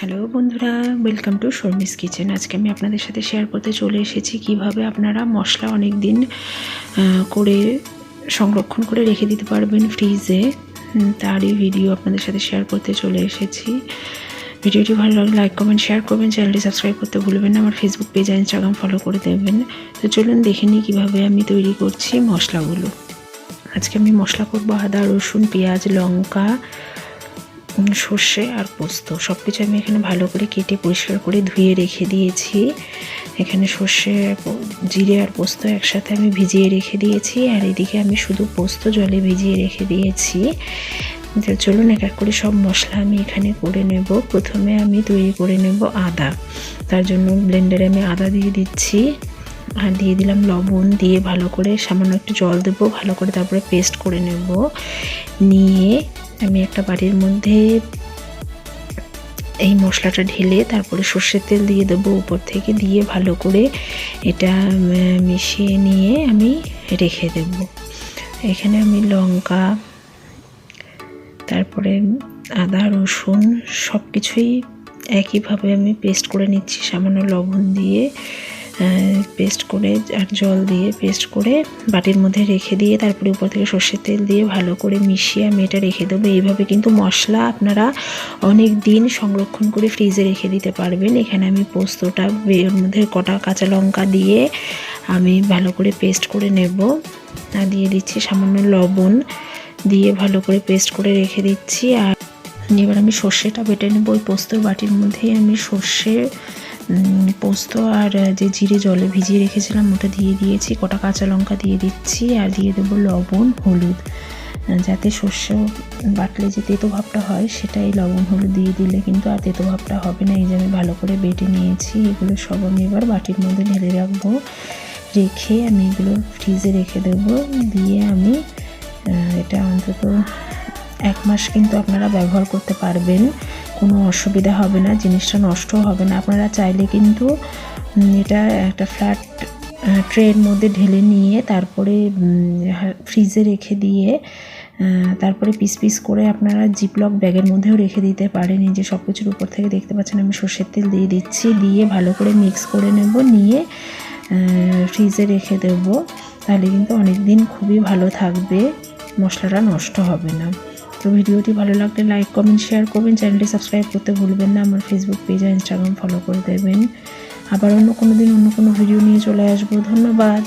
Hello বন্ধুরা, welcome to Sharmi's kitchen. আজকে আমি আপনাদের সাথে শেয়ার করতে চলে এসেছি কিভাবে আপনারা মশলা অনেক দিন করে সংরক্ষণ করে রেখে দিতে পারবেন ফ্রিজে। তারই ভিডিও আপনাদের সাথে শেয়ার করতে চলে এসেছি। ভিডিওটি ভালো লাগলে লাইক কমেন্ট শেয়ার করবেন, চ্যানেলটি সাবস্ক্রাইব করতে ভুলবেন না, আমার ফেসবুক পেজ আর ইনস্টাগ্রাম ফলো করে দেবেন। তো চলুন দেখে নিই কীভাবে আমি তৈরি করছি মশলাগুলো। আজকে আমি মশলা করবো আদা, রসুন, পেঁয়াজ, লঙ্কা, সর্ষে আর পোস্ত। সব কিছু আমি এখানে ভালো করে কেটে পরিষ্কার করে ধুয়ে রেখে দিয়েছি। এখানে সর্ষে, জিরে আর পোস্ত একসাথে আমি ভিজিয়ে রেখে দিয়েছি, আর এদিকে আমি শুধু পোস্ত জলে ভিজিয়ে রেখে দিয়েছি। চলুন এক এক করে সব মশলা আমি এখানে করে নেব। প্রথমে আমি তৈরি করে নেব আদা। তার জন্য ব্লেন্ডারে আমি আদা দিয়ে দিচ্ছি, আর দিয়ে দিলাম লবণ, দিয়ে ভালো করে সামান্য একটু জল দেবো, ভালো করে তারপরে পেস্ট করে নেব। নিয়ে আমি একটা বাটির মধ্যে এই মশলাটা ঢেলে তারপরে সর্ষের তেল দিয়ে দেবো উপর থেকে, দিয়ে ভালো করে এটা মিশিয়ে নিয়ে আমি রেখে দেব। এখানে আমি লঙ্কা, তারপরে আদা, রসুন সব কিছুই একইভাবে আমি পেস্ট করে নিচ্ছি, সামান্য লবণ দিয়ে পেস্ট করে আর জল দিয়ে পেস্ট করে বাটির মধ্যে রেখে দিয়ে তারপরে উপর থেকে সর্ষের তেল দিয়ে ভালো করে মিশিয়ে আমি এটা রেখে দেবো। এইভাবে কিন্তু মশলা আপনারা অনেক দিন সংরক্ষণ করে ফ্রিজে রেখে দিতে পারবেন। এখানে আমি পোস্তটা এর মধ্যে কটা কাঁচা লঙ্কা দিয়ে আমি ভালো করে পেস্ট করে নেব, আর দিয়ে দিচ্ছি সামান্য লবণ, দিয়ে ভালো করে পেস্ট করে রেখে দিচ্ছি। আর এবার আমি সর্ষেটা বেটে নেব। ওই পোস্তর বাটির মধ্যেই আমি সর্ষে, পোস্ত আর যে জিরে জলে ভিজিয়ে রেখেছিলাম ওটা দিয়ে দিয়েছি, কটা কাঁচা লঙ্কা দিয়ে দিচ্ছি, আর দিয়ে দেবো লবণ, হলুদ, যাতে সর্ষে বাটলে যে তেতো ভাবটা হয় সেটা এই লবণ হলুদ দিয়ে দিলে কিন্তু আর তেতো ভাবটা হবে না। এই যে আমি ভালো করে বেটে নিয়েছি। এগুলো সব আমি এবার বাটির মধ্যে ঢেলে রাখবো, রেখে আমি এগুলো ফ্রিজে রেখে দেবো। দিয়ে আমি এটা অন্তত 1 মাস কিন্তু আপনারা ব্যবহার করতে পারবেন, কোনো অসুবিধা হবে না, জিনিসটা নষ্টও হবে না। আপনারা চাইলে কিন্তু এটা একটা ফ্ল্যাট ট্রের মধ্যে ঢেলে নিয়ে তারপরে ফ্রিজে রেখে দিয়ে তারপরে পিস পিস করে আপনারা জিপলক ব্যাগের মধ্যেও রেখে দিতে পারেন। এই যে সব কিছুর উপর থেকে দেখতে পাচ্ছেন আমি সর্ষের তেল দিয়ে দিচ্ছি, দিয়ে ভালো করে মিক্স করে নেব, নিয়ে ফ্রিজে রেখে দেব। তাহলে কিন্তু অনেক দিন খুবই ভালো থাকবে, মশলাটা নষ্ট হবে না। তো ভিডিওটি ভালো লাগলে লাইক কমেন্ট শেয়ার করবেন, চ্যানেলটি সাবস্ক্রাইব করতে ভুলবেন না, আমার ফেসবুক পেজ আর ইনস্টাগ্রাম ফলো করে দেবেন। আবার অন্য কোনো দিন অন্য কোনো ভিডিও নিয়ে চলে আসবো। ধন্যবাদ।